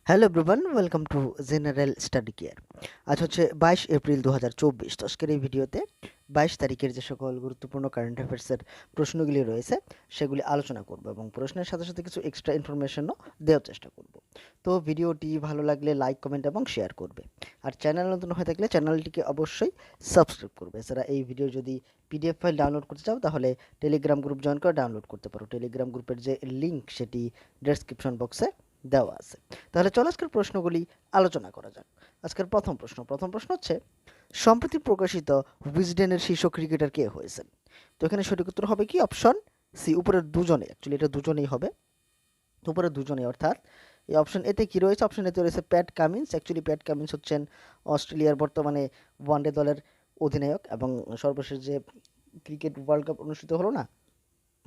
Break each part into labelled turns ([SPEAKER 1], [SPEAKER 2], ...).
[SPEAKER 1] Hello everyone, welcome to general study care. আজ হচ্ছে 22 April 2024। তো আজকের এই ভিডিওতে 22 তারিখের যে সকল গুরুত্বপূর্ণ কারেন্ট অ্যাফেয়ার্সের প্রশ্নগুলি রয়েছে সেগুলি আলোচনা করব এবং প্রশ্নের সাথে সাথে কিছু এক্সট্রা ইনফরমেশনও দেওয়ার চেষ্টা করব। তো ভিডিওটি ভালো লাগলে লাইক, কমেন্ট এবং শেয়ার করবে। আর চ্যানেল নতুন হয়ে থাকলে চ্যানেলটিকে অবশ্যই সাবস্ক্রাইব করবে। এছাড়া এই ভিডিও যদি পিডিএফ ফাইল ডাউনলোড করতে চাও তাহলে টেলিগ্রাম গ্রুপ জয়েন করে ডাউনলোড করতে পারো। টেলিগ্রাম গ্রুপের যে লিঙ্ক সেটি ডেসক্রিপশন বক্সে দেওয়া আছে। তাহলে চলো আজকের প্রশ্নগুলি আলোচনা করা যাক। আজকের প্রথম প্রশ্ন হচ্ছে, সম্প্রতি প্রকাশিত উইজডেনের শীর্ষ ক্রিকেটার কে হয়েছেন? তো এখানে সঠিক উত্তর হবে কি? অপশন সি, উপরের দুজনে। অ্যাকচুয়ালি এটা দুজনেই হবে, উপরের দুজনেই। অর্থাৎ এই অপশন এতে কি রয়েছে? অপশন এতে রয়েছে Pat Cummins. Actually Pat Cummins হচ্ছেন অস্ট্রেলিয়ার বর্তমানে ওয়ানডে দলের অধিনায়ক এবং সর্বশেষ যে ক্রিকেট ওয়ার্ল্ড কাপ অনুষ্ঠিত হলো না,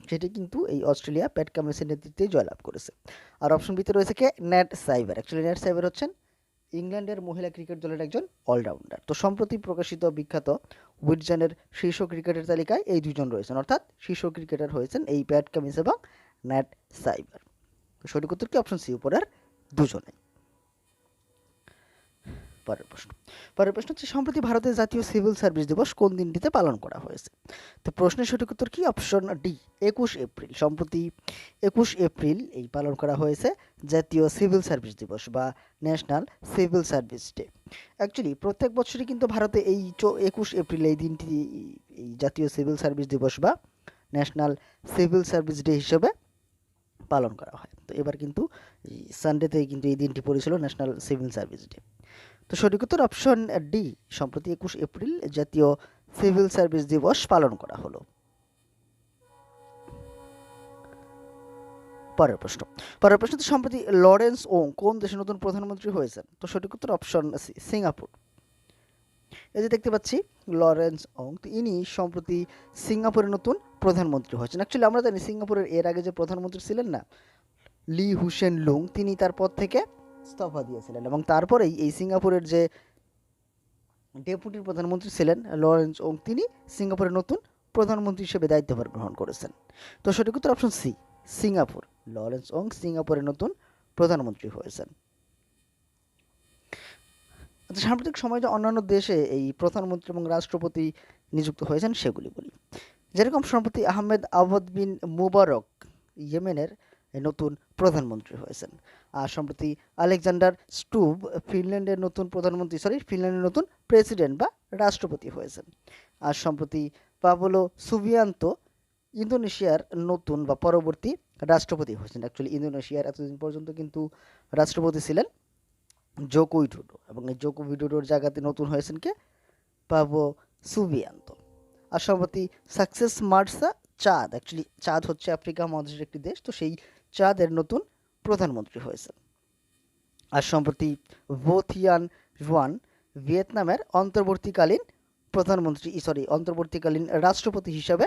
[SPEAKER 1] সেটি কিন্তু এই অস্ট্রেলিয়া প্যাট কামিন্সের নেতৃত্বেই জয়লাভ করেছে। আর অপশন বিতে রয়েছে কে? ন্যাট সাইবার। অ্যাকচুয়ালি ন্যাট সাইবার হচ্ছেন ইংল্যান্ডের মহিলা ক্রিকেট দলের একজন অলরাউন্ডার। তো সম্প্রতি প্রকাশিত বিখ্যাত উইজডেনের শীর্ষ ক্রিকেটের তালিকায় এই দুজন রয়েছেন, অর্থাৎ শীর্ষ ক্রিকেটার হয়েছেন এই প্যাট কামিন্স এবং ন্যাট সাইবার। তো সঠিক উত্তর কি? অপশন সি, উপরের দুজনে। পরের প্রশ্ন হচ্ছে, সম্প্রতি ভারতের জাতীয় সিভিল সার্ভিস দিবস কোন দিনটিতে পালন করা হয়েছে? তো প্রশ্নের সঠিক উত্তর কি? Option D, 21 April. সম্প্রতি 21 এপ্রিল এই পালন করা হয়েছে জাতীয় সিভিল সার্ভিস দিবস বা national civil service day. Actually প্রত্যেক বছরই কিন্তু ভারতে এই 21 এপ্রিল এই দিনটি এই জাতীয় সিভিল সার্ভিস দিবস বা ন্যাশনাল সিভিল সার্ভিস ডে হিসেবে পালন করা হয়। তো এবার কিন্তু সানডেতে কিন্তু এই দিনটি পড়েছিল ন্যাশনাল সিভিল সার্ভিস ডে। তো সঠিক উত্তর অপশন ডি, সম্প্রতি 21 এপ্রিল জাতীয় সিভিল সার্ভিস দিবস পালন করা হলো। পরের প্রশ্ন সম্প্রতি লরেন্স ওং কোন দেশের নতুন প্রধানমন্ত্রী হয়েছেন? তো সঠিক উত্তর অপশন সি, সিঙ্গাপুর। এই যে দেখতে পাচ্ছি লরেন্স ওং, তো ইনি সম্প্রতি সিঙ্গাপুরের নতুন প্রধানমন্ত্রী হয়েছেন। অ্যাকচুয়ালি আমরা জানি সিঙ্গাপুরের এর আগে যে প্রধানমন্ত্রী ছিলেন না, লি হুসেন লুং, তিনি তার পদ থেকে ইস্তফা দিয়েছিলেন এবং তারপরেই এই সিঙ্গাপুরের যে ডেপুটি প্রধানমন্ত্রী ছিলেন লরেন্স ওং, তিনি সিঙ্গাপুরের নতুন প্রধানমন্ত্রী হিসেবে দায়িত্বভার গ্রহণ করেছেন। তো সঠিক উত্তর অপশন সি, সিঙ্গাপুর। লরেন্স ওং সিঙ্গাপুরের নতুন প্রধানমন্ত্রী হয়েছেন। আচ্ছা, সাম্প্রতিক সময়ে যে অন্যান্য দেশে এই প্রধানমন্ত্রী এবং রাষ্ট্রপতি নিযুক্ত হয়েছেন সেগুলি বলি। যেরকম সম্প্রতি আহমেদ আওয়াদ বিন মুবারক ইয়েমেনের নতুন প্রধানমন্ত্রী হয়েছেন। আর সম্প্রতি আলেকজান্ডার স্টুব ফিনল্যান্ডের নতুন প্রেসিডেন্ট বা রাষ্ট্রপতি হয়েছেন। আর সম্প্রতি পাবলো সুবিয়ান্তো ইন্দোনেশিয়ার নতুন বা পরবর্তী রাষ্ট্রপতি হয়েছেন। অ্যাকচুয়ালি ইন্দোনেশিয়ার এতদিন পর্যন্ত কিন্তু রাষ্ট্রপতি ছিলেন জোকো উইডোডো এবং এই জোকো উইডোডোর জায়গাতে নতুন হয়েছেন কে? Pablo Subianto. আর সম্প্রতি সাকসেস মার্সা চাঁদ, অ্যাকচুয়ালি চাঁদ হচ্ছে আফ্রিকা মহাদেশের একটি দেশ, তো সেই চাঁদের নতুন প্রধানমন্ত্রী হয়েছেন। আর সম্প্রতি ভো থিয়ান জুয়ান ভিয়েতনামের অন্তর্বর্তীকালীন রাষ্ট্রপতি হিসাবে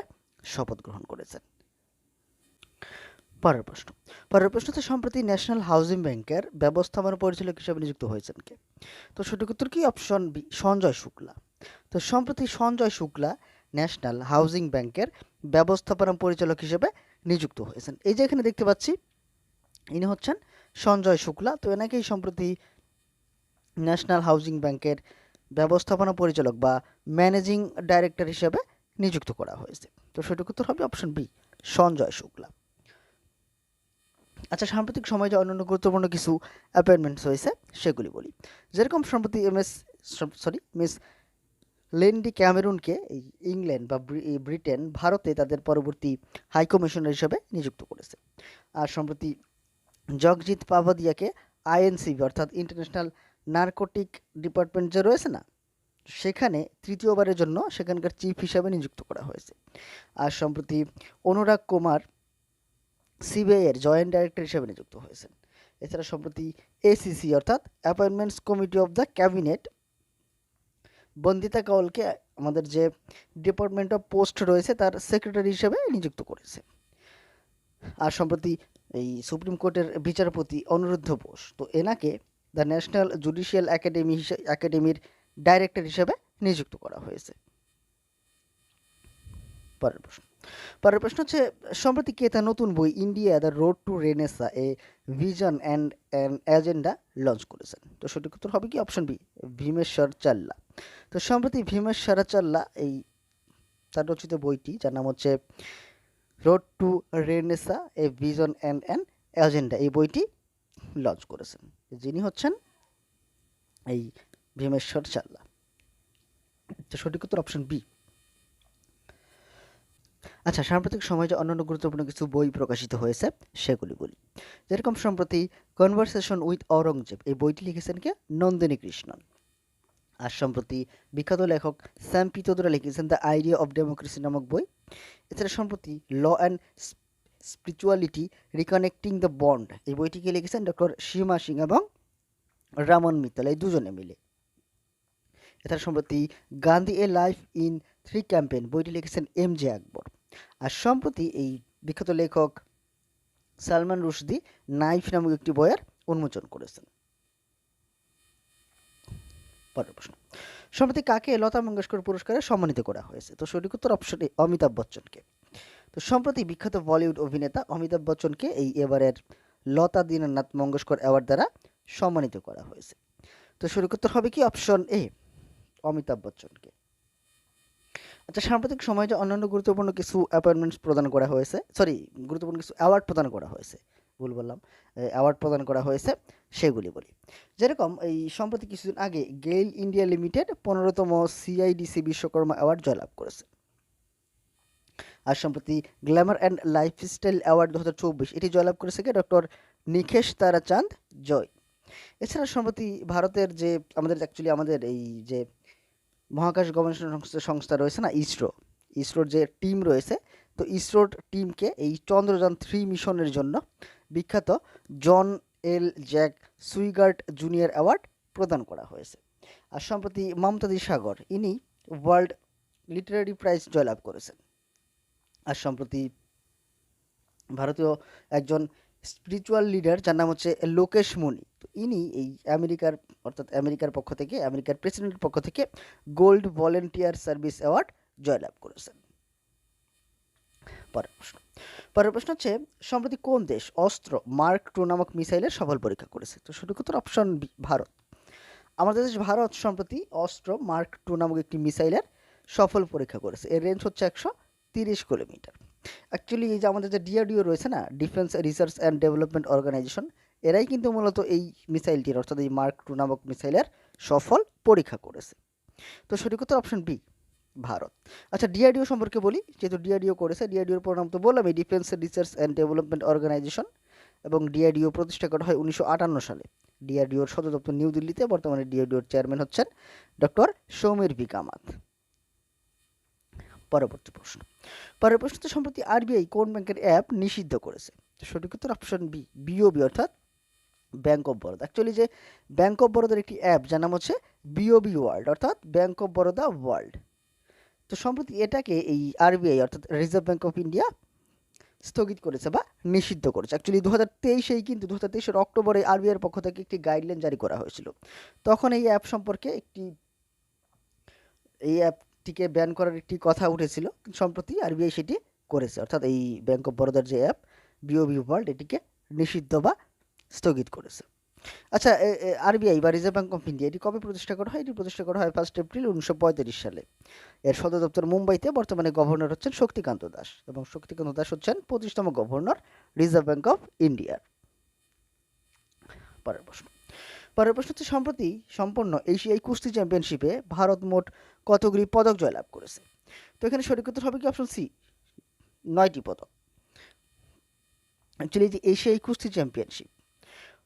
[SPEAKER 1] শপথ গ্রহণ করেছেন। পরের প্রশ্ন হচ্ছে, সম্প্রতি ন্যাশনাল হাউজিং ব্যাংকের ব্যবস্থাপনা পরিচালক হিসাবে নিযুক্ত হয়েছেন কে? তো সঠিক উত্তর কি? Option B, Sanjay Shukla. তো সম্প্রতি সঞ্জয় শুক্লা ন্যাশনাল হাউজিং ব্যাংকের ব্যবস্থাপনা পরিচালক হিসেবে নিযুক্ত হয়েছেন। এই যে এখানে দেখতে পাচ্ছি ইনি হচ্ছেন সঞ্জয় শুক্লা। তো এনাকেই সম্প্রতি ন্যাশনাল হাউজিং ব্যাংকের ব্যবস্থাপনা পরিচালক বা ম্যানেজিং ডাইরেক্টর হিসেবে নিযুক্ত করা হয়েছে। তো সঠিক উত্তর হবে অপশন বি, সঞ্জয় শুক্লা। আচ্ছা, সাম্প্রতিক সময়ে যে অন্যান্য গুরুত্বপূর্ণ কিছু অ্যাপয়েন্টমেন্টস হয়েছে সেগুলি বলি। যেরকম সম্প্রতি মিস লেন্ডি ক্যামেরুনকে এই ইংল্যান্ড বা ব্রিটেন ভারতে তাদের পরবর্তী হাইকমিশনার হিসেবে নিযুক্ত করেছে। আর সম্প্রতি জগজিৎ পাভাদিয়াকে আইএনসিবি অর্থাৎ ইন্টারন্যাশনাল নার্কোটিক ডিপার্টমেন্ট যে রয়েছে না, সেখানে তৃতীয়বারের জন্য সেখানকার চিফ হিসাবে নিযুক্ত করা হয়েছে। আর সম্প্রতি অনুরাগ কুমার সিবিআইয়ের জয়েন্ট ডাইরেক্টর হিসেবে নিযুক্ত হয়েছেন। এছাড়া সম্প্রতি এসিসি অর্থাৎ appointments committee of the cabinet Vandita কাউলকে আমাদের যে ডিপার্টমেন্ট অফ পোস্ট রয়েছে তার সেক্রেটারি হিসেবে নিযুক্ত করেছে। আর সম্প্রতি এই সুপ্রিম কোর্টের বিচারপতি অনিরুদ্ধ বোস, তো এনাকে দ্য ন্যাশনাল জুডিশিয়াল একাডেমির ডাইরেক্টর হিসেবে নিযুক্ত করা হয়েছে। পরের প্রশ্ন, পরের প্রশ্ন হচ্ছে সম্প্রতি কে তার নতুন বই India the road to renaissance a vision and an agenda launch করেছেন? তো সঠিক উত্তর হবে কি অপশন বি, ভীমেশ্বর চাল্লা। তো সম্প্রতি ভীমেশ্বর চাল্লা এই তার রচিত বইটি যার নাম হচ্ছে road to renaissance a vision and an agenda, এই বইটি লঞ্চ করেছেন। যিনি হচ্ছেন এই ভীমেশ্বর চাল্লা। তো সঠিক উত্তর অপশন বি। আচ্ছা, সাম্প্রতিক সময়ে যে অন্যান্য গুরুত্বপূর্ণ কিছু বই প্রকাশিত হয়েছে সেগুলি বলি। যেরকম সম্প্রতি কনভারসেশন উইথ অরঙ্গজেব, এই বইটি লিখেছেন কে? নন্দিনী কৃষ্ণন। আর সম্প্রতি বিখ্যাত লেখক স্যাম পিতোদরা লিখেছেন দ্য আইডিয়া অফ ডেমোক্রেসি নামক বই। এছাড়া সম্প্রতি law and spirituality reconnecting the bond, এই বইটিকে লিখেছেন ডক্টর সীমা সিং এবং রামন মিত্তল, এই দুজনে মিলে। এছাড়া সম্প্রতি গান্ধী এ লাইফ ইন 3 ক্যাম্পেইন, বইটি লিখেছেন এম জে আকবর। আর সম্প্রতি এই বিখ্যাত লেখক সালমান রুশদি নাইফ নামক একটি বইয়ের উন্মোচন করেছেন। পরের প্রশ্ন, সম্প্রতি কাকে লতা মঙ্গেশকর পুরস্কারে সম্মানিত করা হয়েছে? তো সঠিক উত্তর অপশন এ, অমিতাভ বচ্চনকে। তো সম্প্রতি বিখ্যাত বলিউড অভিনেতা অমিতাভ বচ্চনকে এই এবারের লতা দীননাথ মঙ্গেশকর অ্যাওয়ার্ড দ্বারা সম্মানিত করা হয়েছে। তো সঠিক উত্তর হবে কি অপশন এ, অমিতাভ বচ্চনকে। আচ্ছা, সাম্প্রতিক সময়ে যে অন্যান্য গুরুত্বপূর্ণ কিছু অ্যাপয়েন্টমেন্টস প্রদান করা হয়েছে, সরি, গুরুত্বপূর্ণ কিছু অ্যাওয়ার্ড প্রদান করা হয়েছে, ভুল বললাম, অ্যাওয়ার্ড প্রদান করা হয়েছে সেগুলি বলি। যেরকম এই সম্প্রতি কিছুদিন আগে গেইল ইন্ডিয়া লিমিটেড 15তম সিআইডিসি বিশ্বকর্মা অ্যাওয়ার্ড জয়লাভ করেছে। আর সম্প্রতি গ্ল্যামার অ্যান্ড লাইফস্টাইল অ্যাওয়ার্ড 2024 এটি জয়লাভ করেছে কে? ডক্টর নিখেশ তারাচাঁদ জয়। এছাড়া সম্প্রতি ভারতের যে আমাদের এই যে মহাকাশ গবেষণা সংস্থা রয়েছে না, ইসরোর যে টিম রয়েছে, তো ইসরোর টিমকে এই চন্দ্রযান-3 মিশনের জন্য বিখ্যাত জন এল জ্যাক সুইগার্ট জুনিয়র অ্যাওয়ার্ড প্রদান করা হয়েছে। আর সম্প্রতি মমতাজ সাগর ইনি ওয়ার্ল্ড লিটারারি প্রাইজ জয়লাভ করেছেন। আর সম্প্রতি ভারতীয় একজন স্পিরিচুয়াল লিডার যার নাম হচ্ছে লোকেশ মুনি, তো ইনি এই আমেরিকার পক্ষ থেকে, আমেরিকার প্রেসিডেন্টের পক্ষ থেকে গোল্ড ভলেন্টিয়ার সার্ভিস অ্যাওয়ার্ড জয়লাভ করেছেন। পরের প্রশ্ন হচ্ছে সম্প্রতি কোন দেশ অস্ত্র মার্ক 2 নামক মিসাইলের সফল পরীক্ষা করেছে? তো সঠিক উত্তর অপশন বি, ভারত। আমাদের দেশ ভারত সম্প্রতি অস্ত্র মার্ক 2 নামক একটি মিসাইলের সফল পরীক্ষা করেছে। এর রেঞ্জ হচ্ছে 130 কিলোমিটার। অ্যাকচুয়ালি এই যে আমাদের যে ডিআরডিও রয়েছে না, defence research and development organisation, এরাই কিন্তু মূলত এই মিসাইলটির অর্থাৎ এই মার্ক 2 নামক মিসাইলের সফল পরীক্ষা করেছে। তো সঠিক উত্তর অপশন বি, ভারত। আচ্ছা, ডিআরডিও সম্পর্কে বলি, যেহেতু ডিআরডিও করেছে, ডিআরডিওর পুরো নাম তো বললাম, এই defence research and development organisation, এবং ডিআরডিও প্রতিষ্ঠা করা হয় 1958 সালে। ডিআরডিওর সদর দপ্তর নিউ দিল্লিতে। বর্তমানে ডিআরডিওর চেয়ারম্যান হচ্ছেন ডক্টর সৌমের বি কামাত। পরবর্তী প্রশ্ন, পরের প্রশ্ন, সম্প্রতি আরবিআই কোন ব্যাংকের অ্যাপ নিষিদ্ধ করেছে? সঠিক উত্তর অপশন বি, বিওবি অর্থাৎ ব্যাংক অফ বরোদা। অ্যাকচুয়ালি যে ব্যাংক অফ বরোদার একটি অ্যাপ যার নাম হচ্ছে বিওবি ওয়ার্ল্ড অর্থাৎ ব্যাংক অফ বরোদা ওয়ার্ল্ড, তো সম্প্রতি এটাকে এই আরবিআই অর্থাৎ রিজার্ভ ব্যাংক অফ ইন্ডিয়া স্থগিত করেছে বা নিষিদ্ধ করেছে। অ্যাকচুয়ালি 2023-এই কিন্তু 2023-এর অক্টোবরে আরবিআইয়ের পক্ষ থেকে একটি গাইডলাইন জারি করা হয়েছিল। তখন এই অ্যাপ সম্পর্কে এই অ্যাপটিকে ব্যান করার একটি কথা উঠেছিল, কিন্তু সম্প্রতি আরবিআই সেটি করেছে, অর্থাৎ এই ব্যাংক অফ বরোদার যে অ্যাপ বিওবি ওয়ার্ল্ড এটিকে নিষিদ্ধ বা স্থগিত করেছে। আচ্ছা, আরবিআই বা রিজার্ভ ব্যাংক অফ ইন্ডিয়া এটি কবে প্রতিষ্ঠা করা হয়? এটি প্রতিষ্ঠা করা হয় 1 এপ্রিল 1935 সালে। এর সদর দপ্তর মুম্বাইতে। বর্তমানে গভর্নর হচ্ছেন শক্তিকান্ত দাস, এবং শক্তিকান্ত দাস হচ্ছেন 25তম গভর্নর রিজার্ভ ব্যাংক অফ ইন্ডিয়ার। পরের প্রশ্ন হচ্ছে সম্প্রতি সম্পন্ন এশিয়াই কুস্তি চ্যাম্পিয়নশিপে ভারত মোট কতগুলি পদক জয়লাভ করেছে? তো এখানে সঠিক উত্তর হবে কি অপশন সি, 9টি পদক। অ্যাকচুয়ালি যে এশিয়াই কুস্তি চ্যাম্পিয়নশিপ,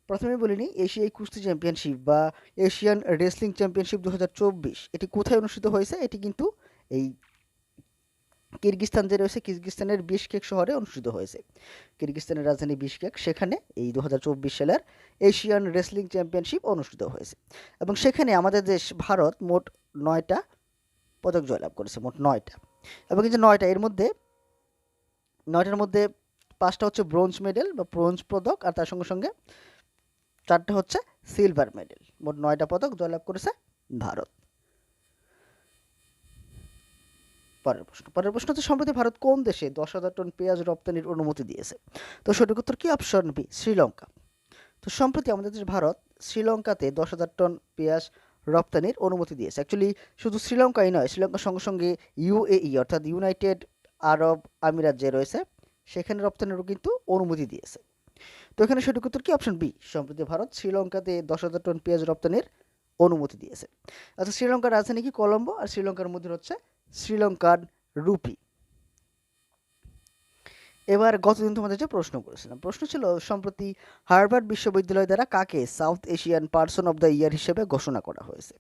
[SPEAKER 1] প্রথমে বলে নিই, এশিয়াই কুস্তি চ্যাম্পিয়নশিপ বা এশিয়ান রেসলিং চ্যাম্পিয়নশিপ 2024 এটি কোথায় অনুষ্ঠিত হয়েছে? এটি কিন্তু এই কিরগিজস্তান যে রয়েছে, কিরগিজস্তানের বিশকেক শহরে অনুষ্ঠিত হয়েছে। কিরগিজস্তানের রাজধানী বিশকেক, সেখানে এই 2024 সালের এশিয়ান রেসলিং চ্যাম্পিয়নশিপ অনুষ্ঠিত হয়েছে, এবং সেখানে আমাদের দেশ ভারত মোট 9টা পদক জয়লাভ করেছে, মোট 9টা। এবং এই যে 9টা, এর মধ্যে 9টার মধ্যে 5টা হচ্ছে ব্রোঞ্জ মেডেল বা ব্রোঞ্জ পদক, আর তার সঙ্গে সঙ্গে 4টা হচ্ছে সিলভার মেডেল। মোট 9টা পদক জয়লাভ করেছে ভারত। পরের প্রশ্ন হচ্ছে সম্প্রতি ভারত কোন দেশে 10,000 টন পেঁয়াজ রপ্তানির অনুমতি দিয়েছে? তো সঠিক উত্তর কি? Option B, Sri Lanka. তো সম্প্রতি আমাদের দেশ ভারত শ্রীলঙ্কাতে 10,000 টন পেঁয়াজ রপ্তানির অনুমতি দিয়েছে। অ্যাকচুয়ালি শুধু শ্রীলঙ্কাই নয়, শ্রীলঙ্কার সঙ্গে সঙ্গে ইউএই অর্থাৎ ইউনাইটেড আরব আমিরাত যে রয়েছে সেখানে রপ্তানিরও কিন্তু অনুমতি দিয়েছে। তো এখানে সঠিক উত্তর কি? অপশন বি, সম্প্রতি ভারত শ্রীলঙ্কাতে 10,000 টন পেঁয়াজ রপ্তানির অনুমতি দিয়েছে। আচ্ছা, শ্রীলঙ্কার রাজধানী কি? কলম্বো। আর শ্রীলঙ্কার মুদ্রা হচ্ছে শ্রীলঙ্কার রুপি। এবার গতদিন তোমাদের যে প্রশ্ন করেছিলাম, প্রশ্ন ছিল সম্প্রতি হার্ভার্ড বিশ্ববিদ্যালয় দ্বারা কাকে south Asian person of the year হিসেবে ঘোষণা করা হয়েছে?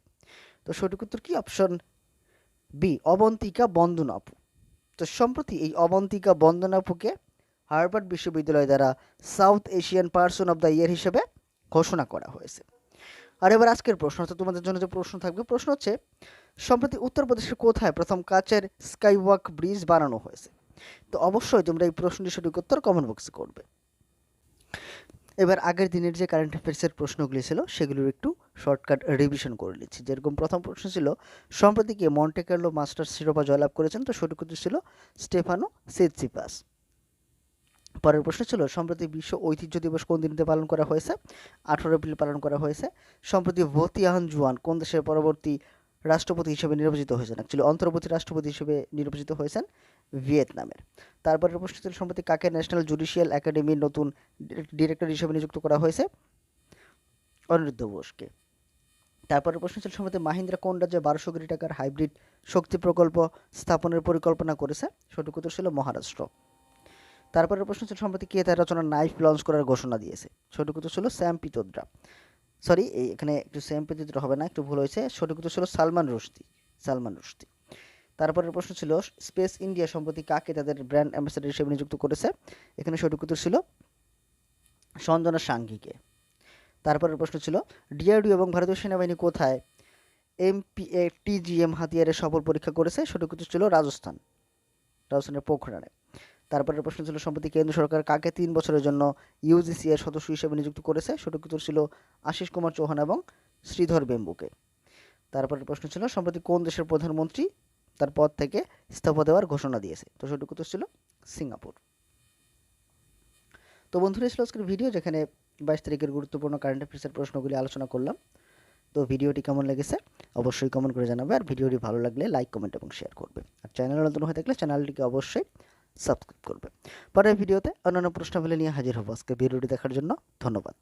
[SPEAKER 1] তো সঠিক উত্তর কি? অপশন বি, অবন্তিকা বন্দনা আপু। তো সম্প্রতি এই অবন্তিকা বন্দনা আপুকে হার্ভার্ড বিশ্ববিদ্যালয় দ্বারা south Asian person of the year হিসেবে ঘোষণা করা হয়েছে। আর এবার আজকের প্রশ্ন, অর্থাৎ তোমাদের জন্য যে প্রশ্ন থাকবে, প্রশ্ন হচ্ছে সম্প্রতি উত্তরপ্রদেশের কোথায় প্রথম কাচের স্কাইওয়াক ব্রিজ বানানো হয়েছে? তো অবশ্যই তোমরা এই প্রশ্নটির সঠিক উত্তর কমেন্ট বক্সে করবে। এবার আগের দিনের যে কারেন্ট অ্যাফেয়ার্সের প্রশ্নগুলি ছিল সেগুলোর একটু শর্টকাট রিভিশন করে নিচ্ছি। যেরকম প্রথম প্রশ্ন ছিল সম্প্রতি কে মন্টে কার্লো মাস্টার্স শিরোপা জয়লাভ করেছেন? তো সঠিক উত্তর ছিল স্টেফানো সিটসিপাস। পরের প্রশ্ন ছিল সম্প্রতি বিশ্ব ঐতিহ্য দিবস কোন দিনতে পালন করা হয়েছে? 18 এপ্রিল পালন করা হয়েছে। সম্প্রতি ভোতিয়ান জুয়ান কোন দেশের পরবর্তী রাষ্ট্রপতি হিসেবে নির্বাচিত হয়েছেন? অ্যাকচুয়ালি অন্তর্বর্তী রাষ্ট্রপতি হিসেবে নির্বাচিত হয়েছেন ভিয়েতনামের। তারপরের প্রশ্ন ছিল সম্প্রতি কাকে ন্যাশনাল জুডিশিয়াল একাডেমির নতুন ডিরেক্টর হিসেবে নিযুক্ত করা হয়েছে? অনিরুদ্ধ বোসকে। তারপরের প্রশ্ন ছিল সম্প্রতি মাহিন্দ্রা কোন রাজ্যে 1200 কোটি টাকার হাইব্রিড শক্তি প্রকল্প স্থাপনের পরিকল্পনা করেছে? সঠিক উত্তর ছিল মহারাষ্ট্র। তারপরের প্রশ্ন ছিল সম্প্রতি কে তার রচনা নাইফ লঞ্চ করার ঘোষণা দিয়েছে? সঠিক উত্তর ছিল স্যাম পিত্রোদা। সরি, এখানে একটু স্যাম পিত্রোদা হবে না, একটু ভুল হয়েছে। সঠিক উত্তর ছিল সালমান রুশদি। সালমান রুশদি। তারপরের প্রশ্ন ছিল স্পেস ইন্ডিয়া সম্প্রতি কাকে তাদের ব্র্যান্ড অ্যাম্বাসেডর হিসেবে নিযুক্ত করেছে? এখানে সঠিক উত্তর ছিল সঞ্জনা সাঙ্ঘিকে। তারপরের প্রশ্ন ছিল ডিআরডিও এবং ভারতীয় সেনাবাহিনী কোথায় MPA-TGM হাতিয়ারের সফল পরীক্ষা করেছে? সঠিক উত্তর ছিল রাজস্থানের পোখরানে। তারপরের প্রশ্ন ছিল সম্প্রতি কেন্দ্র সরকার কাকে 3 বছরের জন্য ইউজিসি এর সদস্য হিসেবে নিযুক্ত করেছে? সঠিক উত্তর ছিল আশিস কুমার চৌহান এবং শ্রীধর বেম্বুকে। তারপরের প্রশ্ন ছিল সম্প্রতি কোন দেশের প্রধানমন্ত্রী তার পদ থেকে ইস্তফা দেওয়ার ঘোষণা দিয়েছে? তো সঠিক উত্তর ছিল সিঙ্গাপুর। তো বন্ধুরা, ছিল আজকের ভিডিও যেখানে 22 তারিখের গুরুত্বপূর্ণ কারেন্ট অ্যাফেয়ার্সের প্রশ্নগুলি আলোচনা করলাম। তো ভিডিওটি কেমন লেগেছে অবশ্যই কমেন্ট করে জানাবে, আর ভিডিওটি ভালো লাগলে লাইক, কমেন্ট এবং শেয়ার করবে। আর চ্যানেল নতুন হয়ে থাকলে চ্যানেলটিকে অবশ্যই সাবস্ক্রাইব করবে। পরের ভিডিওতে অন্যান্য প্রশ্নাবলী নিয়ে হাজির হব। আজকে ভিডিওটি দেখার জন্য ধন্যবাদ।